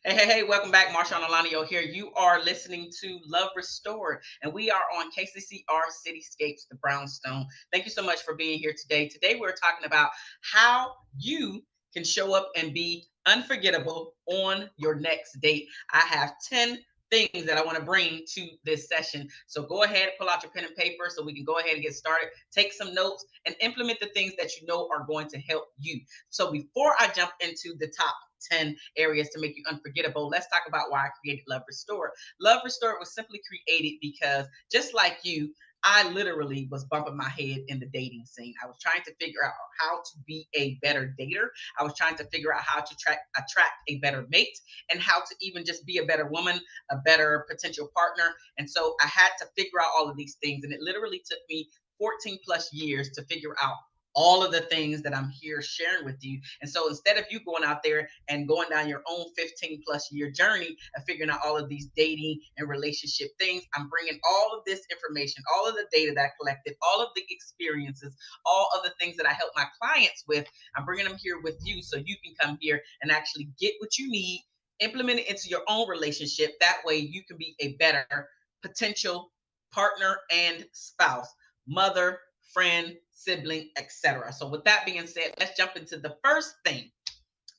Hey, welcome back. Marshaun Olaniyan here. You are listening to Love Restored, and we are on KCCR Cityscapes, the Brownstone. Thank you so much for being here today. Today, we're talking about how you can show up and be unforgettable on your next date. I have 10 things that I want to bring to this session. So go ahead, pull out your pen and paper so we can go ahead and get started. Take some notes and implement the things that you know are going to help you. So before I jump into the top 10 areas to make you unforgettable, let's talk about why I created Love Restored. Love Restored was simply created because, just like you, I literally was bumping my head in the dating scene. I was trying to figure out how to be a better dater. I was trying to figure out how to attract a better mate and how to even just be a better woman, a better potential partner. And so I had to figure out all of these things. And it literally took me 14 plus years to figure out all of the things that I'm here sharing with you. And so instead of you going out there and going down your own 15 plus year journey and figuring out all of these dating and relationship things, I'm bringing all of this information, all of the data that I collected, all of the experiences, all of the things that I help my clients with. I'm bringing them here with you so you can come here and actually get what you need, implement it into your own relationship. That way you can be a better potential partner and spouse, mother, friend, sibling, etc. So with that being said, let's jump into the first thing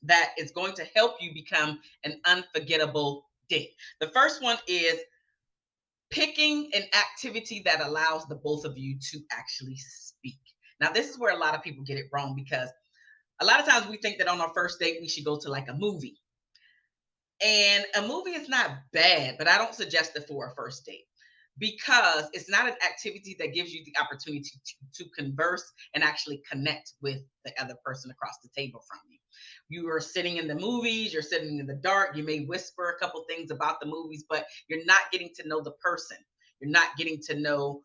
that is going to help you become an unforgettable date. The first one is picking an activity that allows the both of you to actually speak. Now, this is where a lot of people get it wrong because a lot of times we think that on our first date we should go to like a movie. And a movie is not bad, but I don't suggest it for a first date because it's not an activity that gives you the opportunity to converse and actually connect with the other person across the table from you. You are sitting in the movies, you're sitting in the dark, you may whisper a couple things about the movies, but you're not getting to know the person. You're not getting to know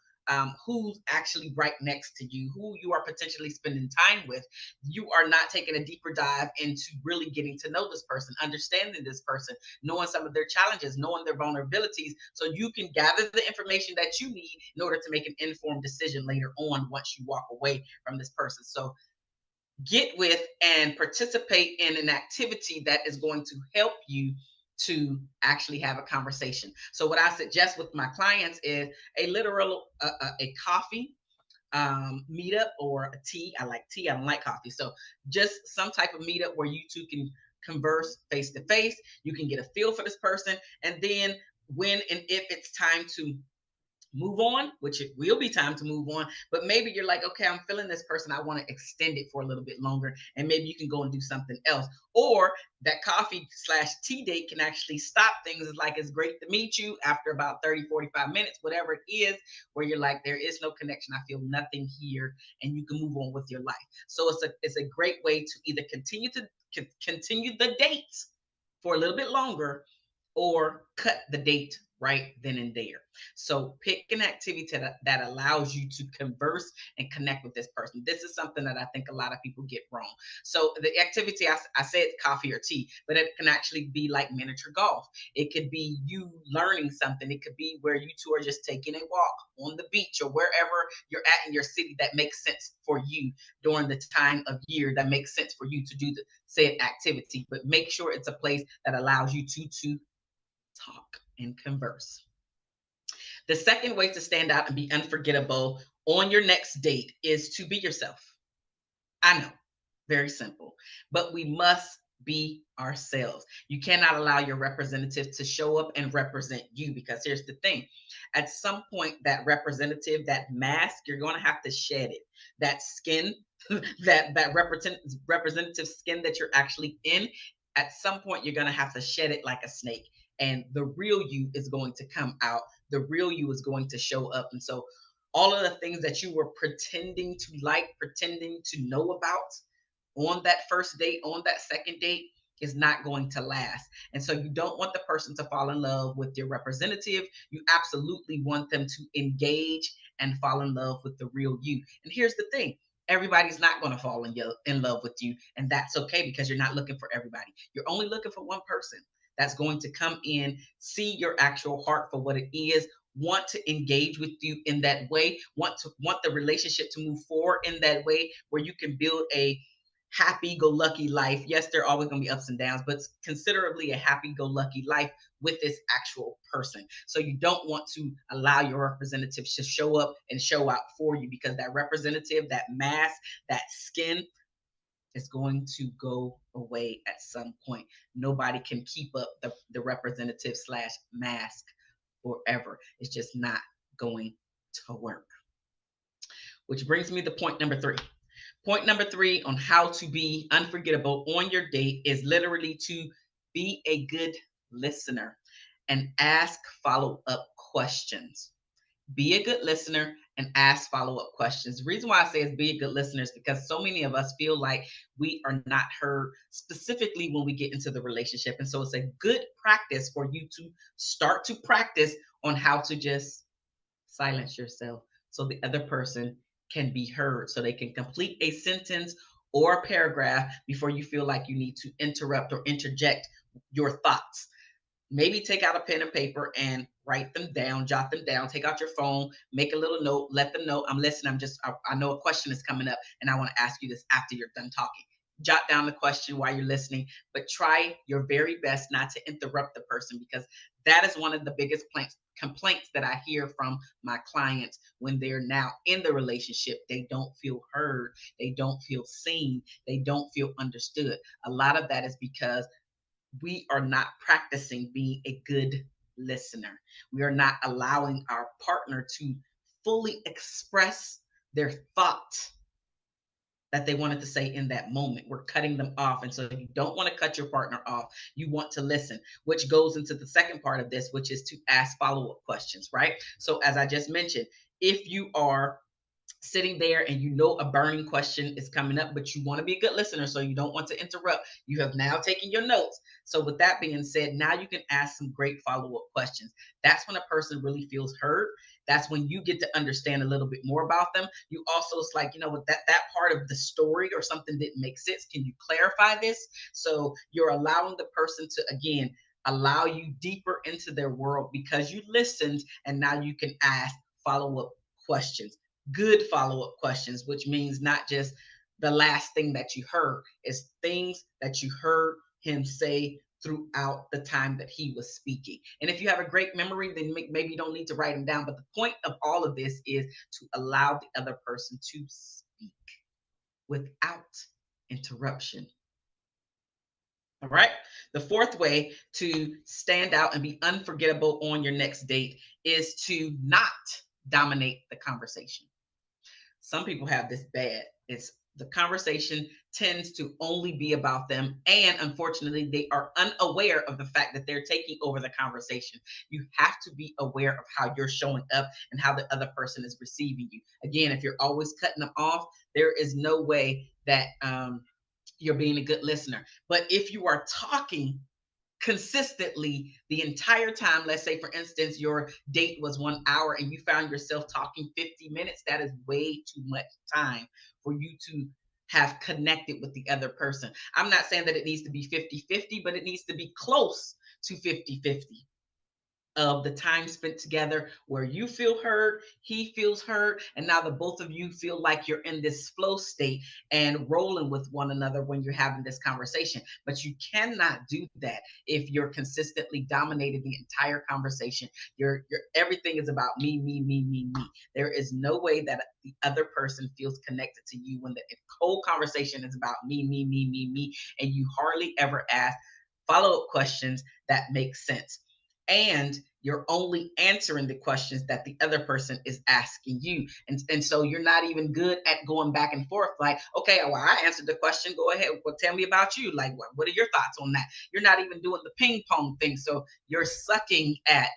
who's actually right next to you, who you are potentially spending time with. You are not taking a deeper dive into really getting to know this person, understanding this person, knowing some of their challenges, knowing their vulnerabilities, so you can gather the information that you need in order to make an informed decision later on once you walk away from this person. So get with and participate in an activity that is going to help you to actually have a conversation. So what I suggest with my clients is a literal a coffee meetup or a tea. I like tea. I don't like coffee. So just some type of meetup where you two can converse face to face. You can get a feel for this person, and then when and if it's time to move on, which it will be time to move on, but maybe you're like, okay, I'm feeling this person, I want to extend it for a little bit longer, and maybe you can go and do something else. Or that coffee slash tea date can actually stop things. It's like, it's great to meet you after about 30, 45 minutes, whatever it is, where you're like, there is no connection, I feel nothing here, and you can move on with your life. So it's a great way to either continue the date for a little bit longer or cut the date right then and there. So pick an activity that allows you to converse and connect with this person. This is something that I think a lot of people get wrong. So the activity, I said coffee or tea, but it can actually be like miniature golf. It could be you learning something. It could be where you two are just taking a walk on the beach or wherever you're at in your city that makes sense for you during the time of year that makes sense for you to do the said activity. But make sure it's a place that allows you to talk and converse. The second way to stand out and be unforgettable on your next date is to be yourself. I know, very simple, but we must be ourselves. You cannot allow your representative to show up and represent you, because here's the thing. At some point, that representative, that mask, you're going to have to shed it. That skin, that representative skin that you're actually in, at some point you're going to have to shed it like a snake, and the real you is going to come out. The real you is going to show up. And so all of the things that you were pretending to like, pretending to know about on that first date, on that second date, is not going to last. And so you don't want the person to fall in love with your representative. You absolutely want them to engage and fall in love with the real you. And here's the thing. Everybody's not going to fall in love with you, and that's okay, because you're not looking for everybody. You're only looking for one person that's going to come in, see your actual heart for what it is, want to engage with you in that way, want the relationship to move forward in that way, where you can build happy-go-lucky life. Yes, there are always going to be ups and downs, but considerably a happy-go-lucky life with this actual person. So you don't want to allow your representatives to show up and show out for you, because that representative, that mask, that skin is going to go away at some point. Nobody can keep up the representative slash mask forever. It's just not going to work. Which brings me to point number 3. Point number 3 on how to be unforgettable on your date is literally to be a good listener and ask follow-up questions. Be a good listener and ask follow-up questions. The reason why I say is be a good listener is because so many of us feel like we are not heard, specifically when we get into the relationship. And so it's a good practice for you to start to practice on how to just silence yourself so the other person can be heard, so they can complete a sentence or a paragraph before you feel like you need to interrupt or interject your thoughts. Maybe take out a pen and paper and write them down, jot them down, take out your phone, make a little note, let them know I'm listening. I know a question is coming up and I want to ask you this after you're done talking. Jot down the question while you're listening, but try your very best not to interrupt the person, because that is one of the biggest complaints that I hear from my clients when they're now in the relationship. They don't feel heard, they don't feel seen, they don't feel understood. A lot of that is because we are not practicing being a good listener. We are not allowing our partner to fully express their thought that they wanted to say in that moment. We're cutting them off. And so you don't want to cut your partner off. You want to listen, which goes into the second part of this, which is to ask follow-up questions, right? So as I just mentioned, if you are sitting there and you know a burning question is coming up, but you want to be a good listener, so you don't want to interrupt. You have now taken your notes. So with that being said, now you can ask some great follow-up questions. That's when a person really feels heard. That's when you get to understand a little bit more about them. You also, it's like, with that part of the story or something didn't make sense. Can you clarify this? So you're allowing the person to, again, allow you deeper into their world because you listened, and now you can ask follow-up questions. Good follow-up questions, which means not just the last thing that you heard, is things that you heard him say throughout the time that he was speaking. And if you have a great memory, then maybe you don't need to write them down. But the point of all of this is to allow the other person to speak without interruption. All right. The fourth way to stand out and be unforgettable on your next date is to not dominate the conversation. Some people have this bad. It's the conversation tends to only be about them, and unfortunately they are unaware of the fact that they're taking over the conversation. You have to be aware of how you're showing up and how the other person is receiving you. Again, if you're always cutting them off, there is no way that you're being a good listener. But if you are talking consistently the entire time, let's say for instance your date was 1 hour and you found yourself talking 50 minutes, that is way too much time for you to have connected with the other person. I'm not saying that it needs to be 50-50, but it needs to be close to 50-50 of the time spent together where you feel heard, he feels heard, and now the both of you feel like you're in this flow state and rolling with one another when you're having this conversation. But you cannot do that if you're consistently dominating the entire conversation. Your everything is about me, me, me, me, me. There is no way that the other person feels connected to you when the whole conversation is about me, me, me, me, me, and you hardly ever ask follow-up questions that make sense. And you're only answering the questions that the other person is asking you. And so you're not even good at going back and forth. Like, okay, well, I answered the question. Go ahead. Well, tell me about you. Like, what are your thoughts on that? You're not even doing the ping pong thing. So you're sucking at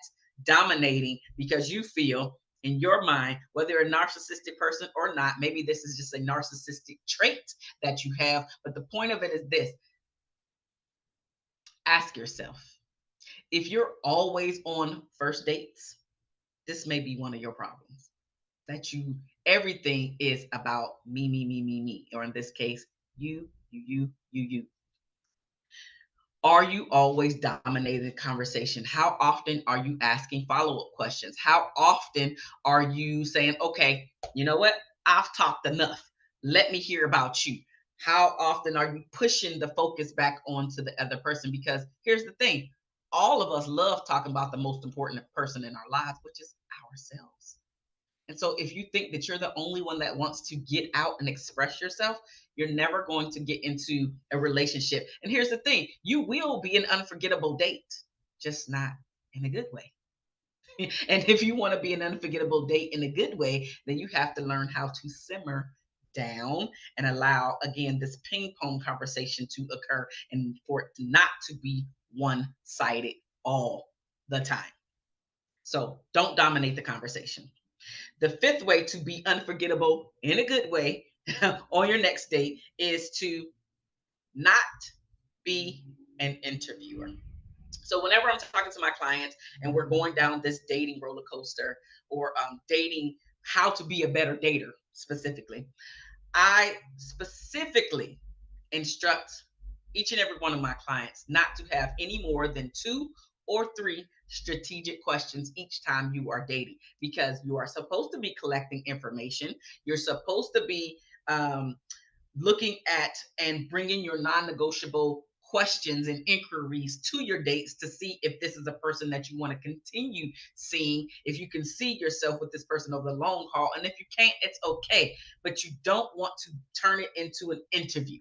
dominating because you feel in your mind, whether you're a narcissistic person or not, maybe this is just a narcissistic trait that you have. But the point of it is this: ask yourself, if you're always on first dates, this may be one of your problems. That everything is about me, me, me, me, me, or in this case, you, you, you, you, you. Are you always dominating the conversation? How often are you asking follow-up questions? How often are you saying, okay, you know what? I've talked enough. Let me hear about you. How often are you pushing the focus back onto the other person? Because here's the thing, all of us love talking about the most important person in our lives, which is ourselves. And so if you think that you're the only one that wants to get out and express yourself, you're never going to get into a relationship. And here's the thing, you will be an unforgettable date, just not in a good way. And if you want to be an unforgettable date in a good way, then you have to learn how to simmer down and allow, again, this ping pong conversation to occur and for it not to be one sided all the time. So don't dominate the conversation. The fifth way to be unforgettable in a good way on your next date is to not be an interviewer. So whenever I'm talking to my clients and we're going down this dating roller coaster or dating how to be a better dater specifically, I specifically instruct each and every one of my clients not to have any more than 2 or 3 strategic questions each time you are dating, because you are supposed to be collecting information. You're supposed to be looking at and bringing your non-negotiable questions and inquiries to your dates to see if this is a person that you want to continue seeing, if you can see yourself with this person over the long haul. And if you can't, it's okay. But you don't want to turn it into an interview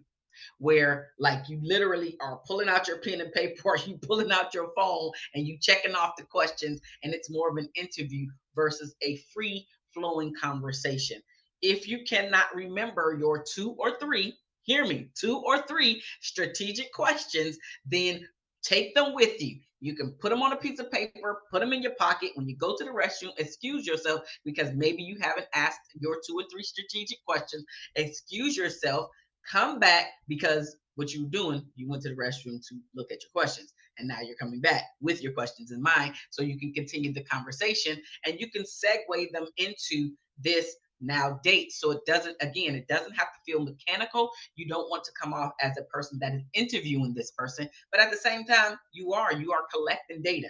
where like you literally are pulling out your pen and paper or you pulling out your phone and you checking off the questions, and it's more of an interview versus a free flowing conversation. If you cannot remember your 2 or 3, hear me, 2 or 3 strategic questions, then take them with you. You can put them on a piece of paper, put them in your pocket. When you go to the restroom, excuse yourself because maybe you haven't asked your 2 or 3 strategic questions. Excuse yourself, come back, because what you were doing, you went to the restroom to look at your questions. And now you're coming back with your questions in mind so you can continue the conversation and you can segue them into this now date. So it doesn't, again, it doesn't have to feel mechanical. You don't want to come off as a person that is interviewing this person, but at the same time, you are collecting data.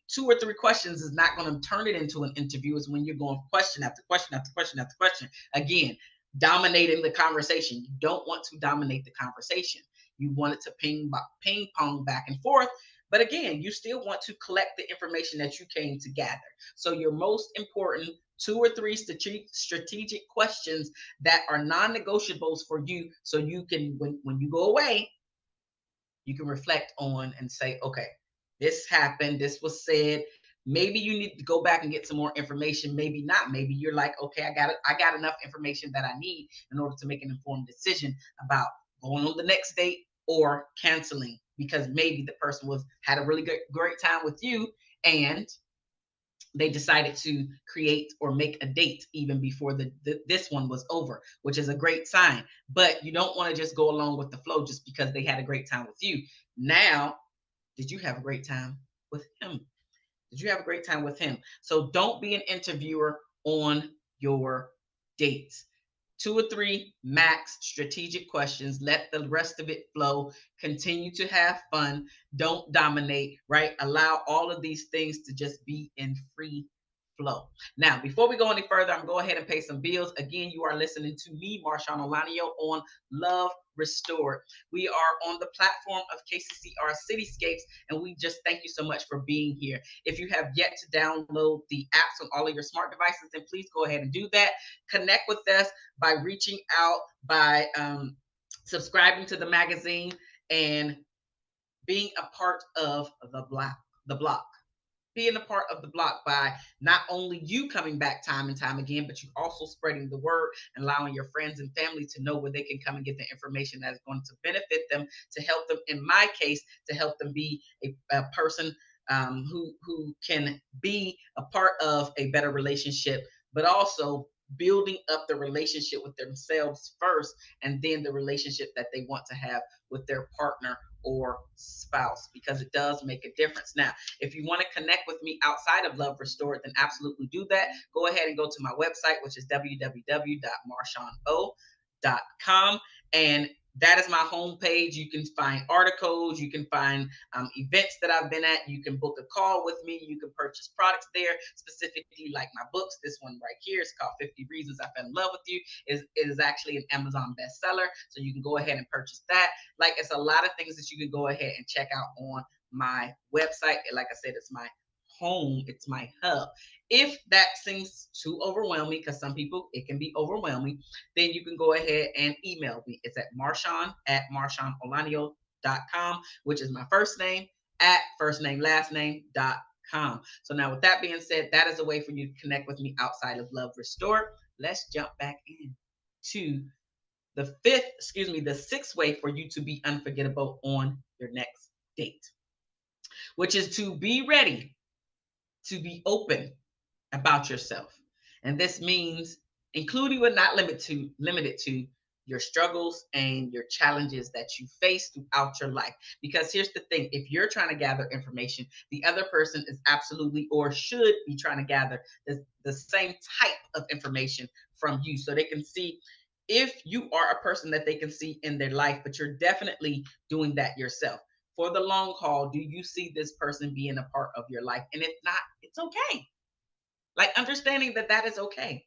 2 or 3 questions is not going to turn it into an interview. Is when you're going question after question after question after question. Again, dominating the conversation. You don't want to dominate the conversation. You want it to ping pong back and forth. But again, you still want to collect the information that you came to gather. So your most important 2 or 3 strategic questions that are non-negotiables for you, so you can, when you go away, you can reflect on and say, okay, this happened, this was said. Maybe you need to go back and get some more information. Maybe not. Maybe you're like, okay, I got enough information that I need in order to make an informed decision about going on the next date or canceling, because maybe the person was had a really great time with you and they decided to create or make a date even before this one was over, which is a great sign. But you don't want to just go along with the flow just because they had a great time with you. Now, did you have a great time with him? Did you have a great time with him? So don't be an interviewer on your dates. 2 or 3 max strategic questions. Let the rest of it flow. Continue to have fun. Don't dominate, right? Allow all of these things to just be in free flow. Now, before we go any further, I'm going to go ahead and pay some bills. Again, you are listening to me, Marshaun Olaniyan, on Love Restored. We are on the platform of KCCR Cityscapes, and we just thank you so much for being here. If you have yet to download the apps on all of your smart devices, then please go ahead and do that. Connect with us by reaching out, by subscribing to the magazine, and being a part of the block, being a part of the block by not only you coming back time and time again, but you also spreading the word and allowing your friends and family to know where they can come and get the information that is going to benefit them, to help them, in my case, to help them be a person who can be a part of a better relationship, but also building up the relationship with themselves first, and then the relationship that they want to have with their partner or spouse, because it does make a difference. Now, if you want to connect with me outside of Love Restored, then absolutely do that. Go ahead and go to my website, which is www.marshauno.com, and That is my homepage. You can find articles, you can find events that I've been at. You can book a call with me. You can purchase products there, specifically like my books. This one right here is called 50 Reasons I Fell in Love with You. Is actually an Amazon bestseller. So you can go ahead and purchase that. Like, it's a lot of things that you can go ahead and check out on my website. And like I said, it's my home, it's my hub. If that seems too overwhelming, because some people it can be overwhelming, then you can go ahead and email me. It's at Marshaun@MarshaunOlaniyan.com, which is my first name at first name last name.com. So now with that being said, that is a way for you to connect with me outside of Love Restored. Let's jump back in to the sixth way for you to be unforgettable on your next date, which is to be ready to be open about yourself. And this means including but not limited to your struggles and your challenges that you face throughout your life. Because here's the thing, if you're trying to gather information, the other person is absolutely or should be trying to gather the same type of information from you so they can see if you are a person that they can see in their life, but you're definitely doing that yourself. For the long haul, do you see this person being a part of your life? And if not, it's okay. Like, understanding that that is okay.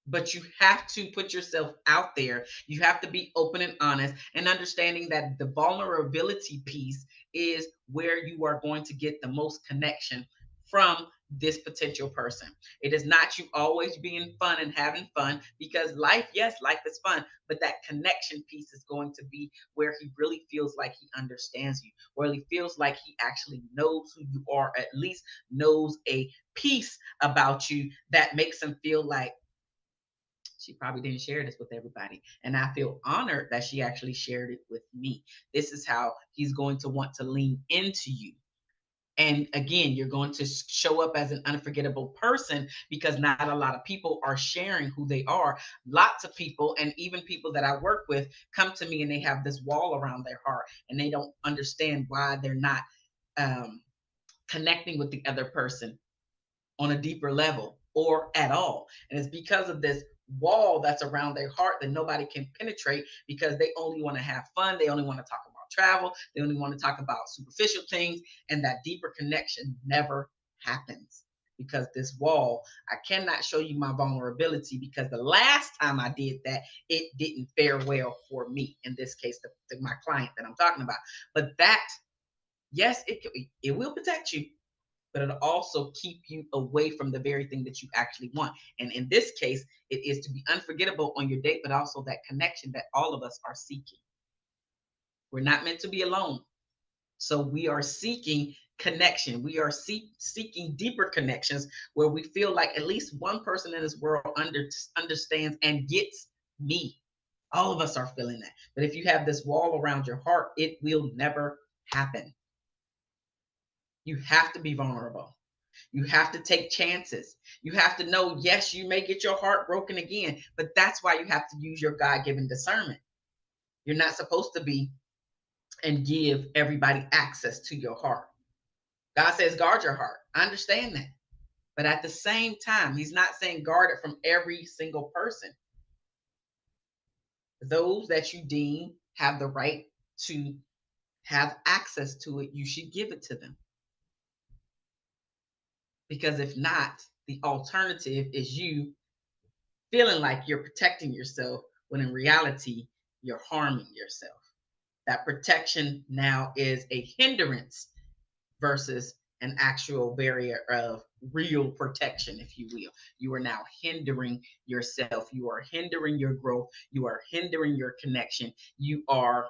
But you have to put yourself out there. You have to be open and honest, and understanding that the vulnerability piece is where you are going to get the most connection from this potential person. It is not you always being fun and having fun, because life, yes, life is fun, but that connection piece is going to be where he really feels like he understands you, where he feels like he actually knows who you are, at least knows a piece about you that makes him feel like she probably didn't share this with everybody. And I feel honored that she actually shared it with me. This is how he's going to want to lean into you. And again, you're going to show up as an unforgettable person because not a lot of people are sharing who they are. Lots of people, and even people that I work with, come to me and they have this wall around their heart and they don't understand why they're not um, connecting with the other person on a deeper level or at all. And it's because of this wall that's around their heart that nobody can penetrate, because they only want to have fun. They only want to talk about travel. They only want to talk about superficial things. And that deeper connection never happens because this wall, I cannot show you my vulnerability because the last time I did that, it didn't fare well for me. In this case, my client that I'm talking about. But that, yes, it will protect you, but it'll also keep you away from the very thing that you actually want. And in this case, it is to be unforgettable on your date, but also that connection that all of us are seeking. We're not meant to be alone. So we are seeking connection. We are seeking deeper connections where we feel like at least one person in this world understands and gets me. All of us are feeling that. But if you have this wall around your heart, it will never happen. You have to be vulnerable. You have to take chances. You have to know, yes, you may get your heart broken again, but that's why you have to use your God given discernment. You're not supposed to be and give everybody access to your heart. God says, guard your heart. I understand that. But at the same time, He's not saying guard it from every single person. Those that you deem have the right to have access to it, you should give it to them. Because if not, the alternative is you feeling like you're protecting yourself when in reality, you're harming yourself. That protection now is a hindrance versus an actual barrier of real protection, if you will. You are now hindering yourself. You are hindering your growth. You are hindering your connection. You are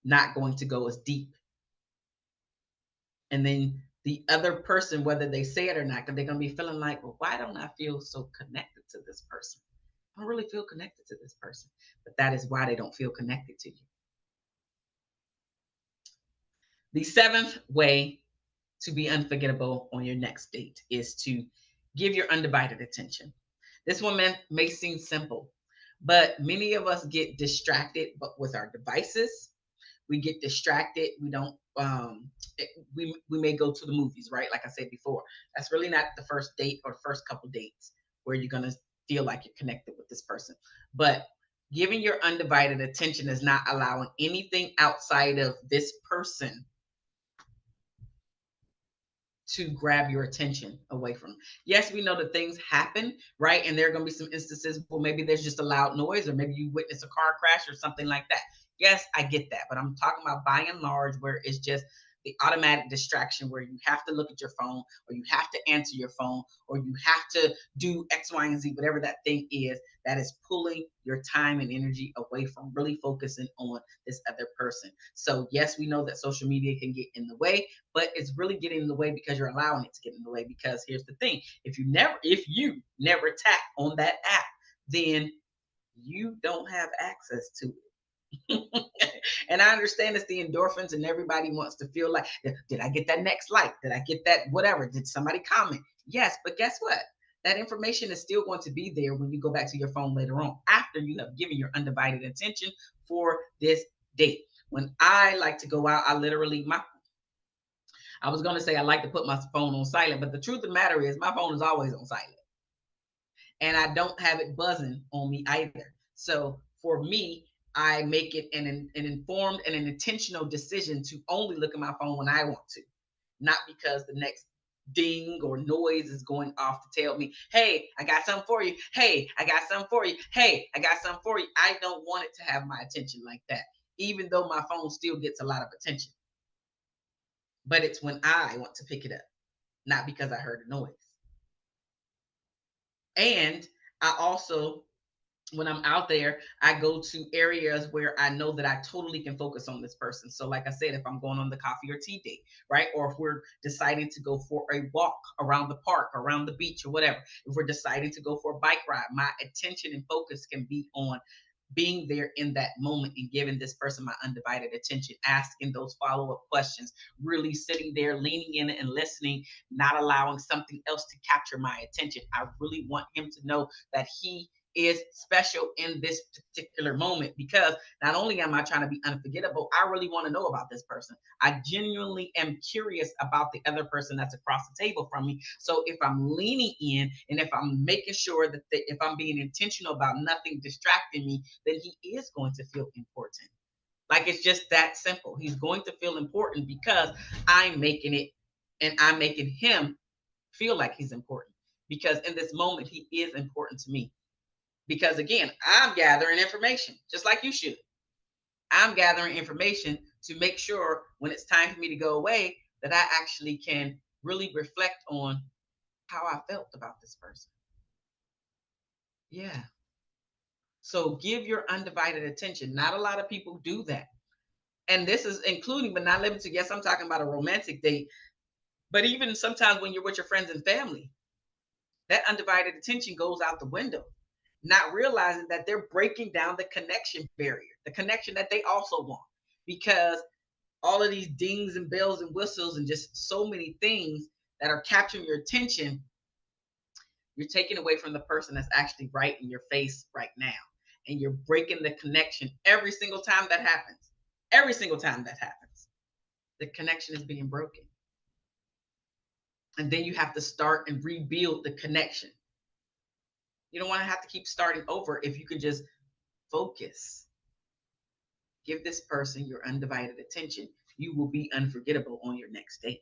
not going to go as deep. And then the other person, whether they say it or not, they're going to be feeling like, well, why don't I feel so connected to this person? I don't really feel connected to this person. But that is why they don't feel connected to you. The seventh way to be unforgettable on your next date is to give your undivided attention. This one may seem simple, but many of us get distracted with our devices. We get distracted. We don't. We may go to the movies, right? Like I said before, that's really not the first date or first couple dates where you're gonna feel like you're connected with this person. But Giving your undivided attention is not allowing anything outside of this person to grab your attention away from. Yes, we know that things happen, right? And there are going to be some instances where maybe there's just a loud noise, or maybe you witness a car crash or something like that. Yes, I get that, but I'm talking about by and large where it's just the automatic distraction where you have to look at your phone, or you have to answer your phone, or you have to do X, Y, and Z, whatever that thing is that is pulling your time and energy away from really focusing on this other person. So yes, we know that social media can get in the way, but it's really getting in the way because you're allowing it to get in the way. Because here's the thing: if you never tap on that app, then you don't have access to it. And I understand it's the endorphins, and everybody wants to feel like, did I get that next like? Did I get that whatever? Did somebody comment? Yes, but guess what? That information is still going to be there when you go back to your phone later on, after you have given your undivided attention for this date. When I like to go out, I was going to say I like to put my phone on silent, but the truth of the matter is my phone is always on silent, and I don't have it buzzing on me either. So for me, I make it an informed and an intentional decision to only look at my phone when I want to, not because the next ding or noise is going off to tell me, hey, I got something for you. Hey, I got something for you. Hey, I got something for you. I don't want it to have my attention like that, even though my phone still gets a lot of attention. But it's when I want to pick it up, not because I heard a noise. And I also, when I'm out there, I go to areas where I know that I totally can focus on this person. So, like I said, if I'm going on the coffee or tea date, right? Or if we're deciding to go for a walk around the park, around the beach, or whatever, if we're deciding to go for a bike ride, my attention and focus can be on being there in that moment and giving this person my undivided attention, asking those follow-up questions, really sitting there, leaning in and listening, not allowing something else to capture my attention. I really want him to know that he is special in this particular moment, because not only am I trying to be unforgettable, I really want to know about this person. I genuinely am curious about the other person that's across the table from me. So if I'm leaning in, and if I'm making sure that if I'm being intentional about nothing distracting me, then he is going to feel important. Like, it's just that simple. He's going to feel important because I'm making it, and I'm making him feel like he's important, because in this moment he is important to me. Because again, I'm gathering information just like you should. I'm gathering information to make sure when it's time for me to go away that I actually can really reflect on how I felt about this person. Yeah. So give your undivided attention. Not a lot of people do that. And this is including, but not limited to, yes, I'm talking about a romantic date, but even sometimes when you're with your friends and family, that undivided attention goes out the window, not realizing that they're breaking down the connection barrier, the connection that they also want. Because all of these dings and bells and whistles and just so many things that are capturing your attention, you're taking away from the person that's actually right in your face right now. And you're breaking the connection every single time that happens. Every single time that happens, the connection is being broken. And then you have to start and rebuild the connection. You don't want to have to keep starting over if you can just focus. Give this person your undivided attention. You will be unforgettable on your next date.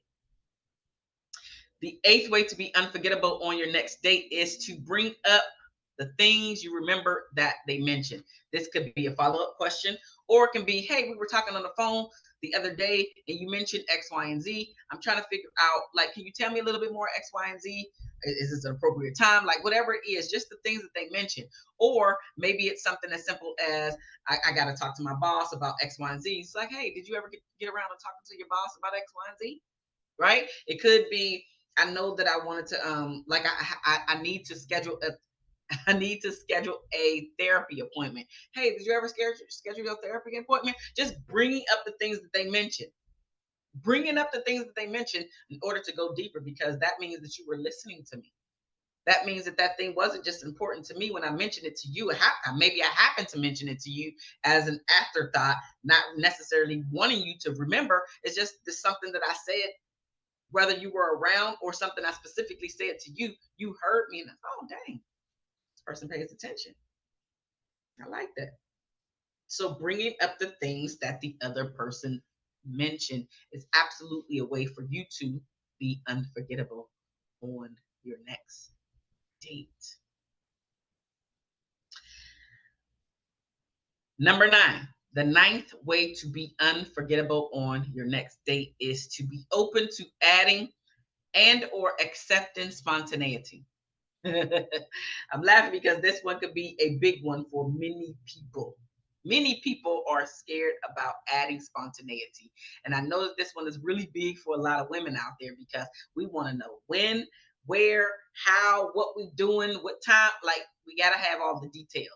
The eighth way to be unforgettable on your next date is to bring up the things you remember that they mentioned. This could be a follow-up question, or it can be, hey, we were talking on the phone the other day and you mentioned X, Y, and Z. I'm trying to figure out, like, can you tell me a little bit more X, Y, and Z? Is this an appropriate time? Like, whatever it is, just the things that they mentioned. Or maybe it's something as simple as, I got to talk to my boss about X, Y, and Z. It's like, hey, did you ever get around to talking to your boss about X, Y, and Z? Right? It could be, I know that I wanted to like I need to schedule a I need to schedule a therapy appointment. Hey, did you ever schedule your therapy appointment? Just bringing up the things that they mentioned. Bringing up the things that they mentioned in order to go deeper, because that means that you were listening to me. That means that that thing wasn't just important to me when I mentioned it to you. Maybe I happened to mention it to you as an afterthought, not necessarily wanting you to remember. It's just something that I said, whether you were around or something I specifically said to you. You heard me, and oh, dang, this person pays attention. I like that. So bringing up the things that the other person mentioned is absolutely a way for you to be unforgettable on your next date. Number 9, the ninth way to be unforgettable on your next date is to be open to adding and or accepting spontaneity. I'm laughing because this one could be a big one for many people. Many people are scared about adding spontaneity. And I know that this one is really big for a lot of women out there because we want to know when, where, how, what we doing, what time. Like, we got to have all the details.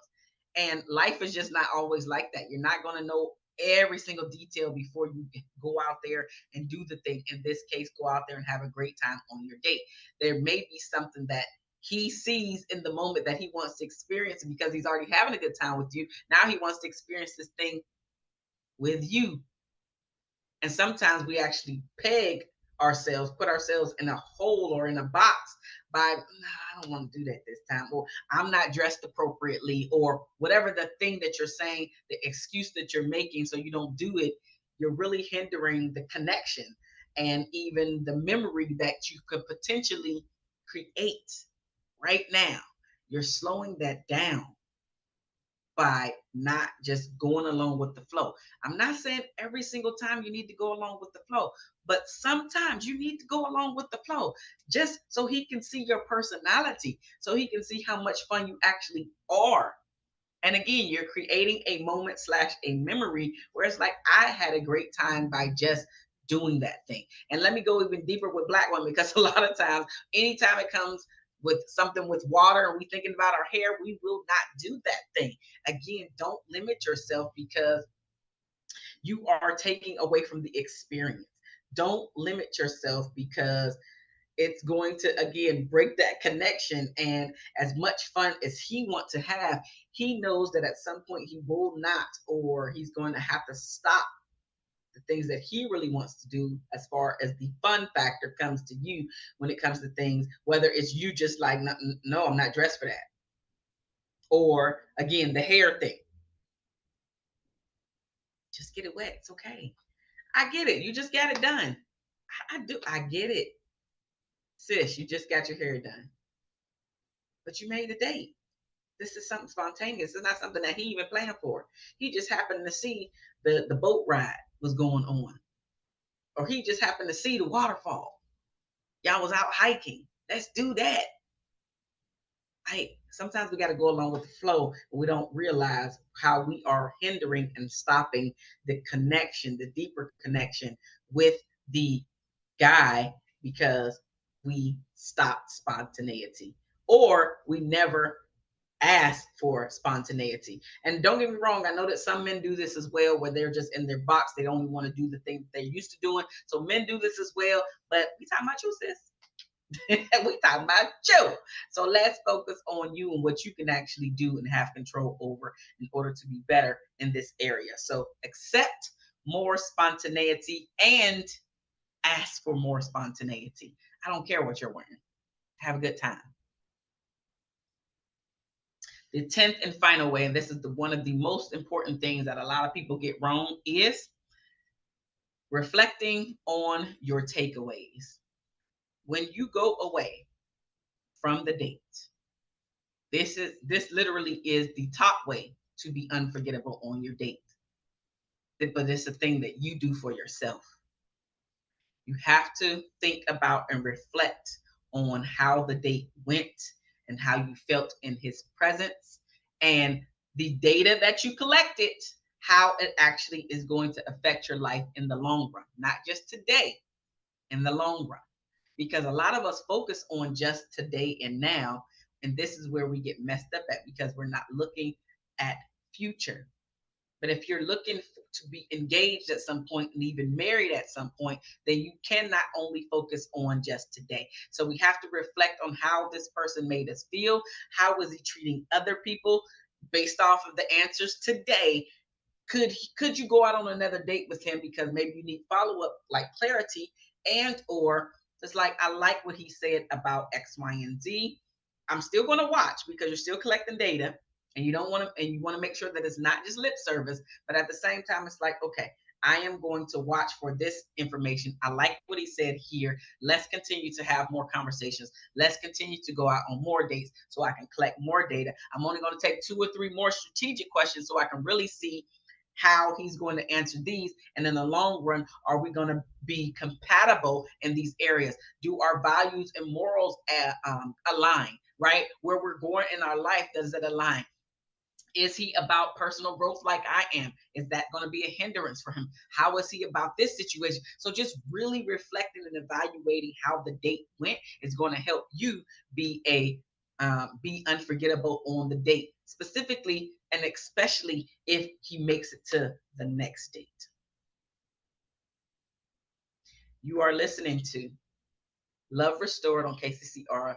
And life is just not always like that. You're not going to know every single detail before you go out there and do the thing. In this case, go out there and have a great time on your date. There may be something that he sees in the moment that he wants to experience, and because he's already having a good time with you, now he wants to experience this thing with you. And sometimes we actually peg ourselves, put ourselves in a hole or in a box by, nah, I don't want to do that this time, or I'm not dressed appropriately, or whatever the thing that you're saying, the excuse that you're making so you don't do it. You're really hindering the connection and even the memory that you could potentially create right now. You're slowing that down by not just going along with the flow. I'm not saying every single time you need to go along with the flow, but sometimes you need to go along with the flow just so he can see your personality, so he can see how much fun you actually are. And again, you're creating a moment slash a memory where it's like, I had a great time by just doing that thing. And let me go even deeper with black women, because a lot of times, anytime it comes with something with water and we thinking about our hair, we will not do that thing. Again, don't limit yourself because you are taking away from the experience. Don't limit yourself because it's going to again break that connection. And as much fun as he wants to have, he knows that at some point he will not, or he's going to have to stop the things that he really wants to do as far as the fun factor comes to you. When it comes to things, whether it's you just like, no, I'm not dressed for that, or again the hair thing, just get it wet, it's okay. I get it, you just got it done. I get it, sis, you just got your hair done, but you made a date. This is something spontaneous. It's not something that he even planned for. He just happened to see the boat ride was going on, or he just happened to see the waterfall. Y'all was out hiking. Let's do that. Sometimes we got to go along with the flow, but we don't realize how we are hindering and stopping the connection, the deeper connection with the guy, because we stopped spontaneity, or we never ask for spontaneity. And don't get me wrong, I know that some men do this as well, where they're just in their box. They don't want to do the thing that they're used to doing. So men do this as well. But we talking about you, sis. We talking about you. So let's focus on you and what you can actually do and have control over in order to be better in this area. So accept more spontaneity and ask for more spontaneity. I don't care what you're wearing. Have a good time. The 10th and final way, and this is one of the most important things that a lot of people get wrong, is reflecting on your takeaways. When you go away from the date, this literally is the top way to be unforgettable on your date. But it's a thing that you do for yourself. You have to think about and reflect on how the date went and how you felt in his presence, and the data that you collected, how it actually is going to affect your life in the long run, not just today, in the long run. Because a lot of us focus on just today and now, and this is where we get messed up at, because we're not looking at future. But if you're looking to be engaged at some point and even married at some point, then you cannot only focus on just today. So we have to reflect on how this person made us feel. How was he treating other people based off of the answers today? Could you go out on another date with him because maybe you need follow-up, like clarity, and or just like, I like what he said about X, Y, and Z. I'm still going to watch because you're still collecting data. And you don't want to, and you want to make sure that it's not just lip service, but at the same time, it's like, okay, I am going to watch for this information. I like what he said here. Let's continue to have more conversations. Let's continue to go out on more dates so I can collect more data. I'm only going to take 2 or 3 more strategic questions so I can really see how he's going to answer these. And in the long run, are we going to be compatible in these areas? Do our values and morals align? Right? Where we're going in our life, does it align? Is he about personal growth like I am? Is that going to be a hindrance for him? How is he about this situation? So just really reflecting and evaluating how the date went is going to help you be unforgettable on the date, specifically and especially if he makes it to the next date. You are listening to Love Restored on KCCR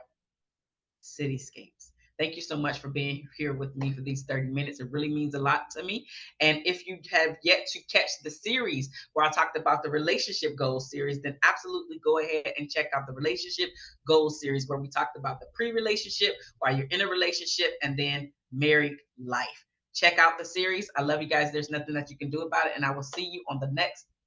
Cityscapes. Thank you so much for being here with me for these 30 minutes. It really means a lot to me. And if you have yet to catch the series where I talked about the relationship goals series, then absolutely go ahead and check out the relationship goals series where we talked about the pre-relationship, while you're in a relationship, and then married life. Check out the series. I love you guys. There's nothing that you can do about it. And I will see you on the next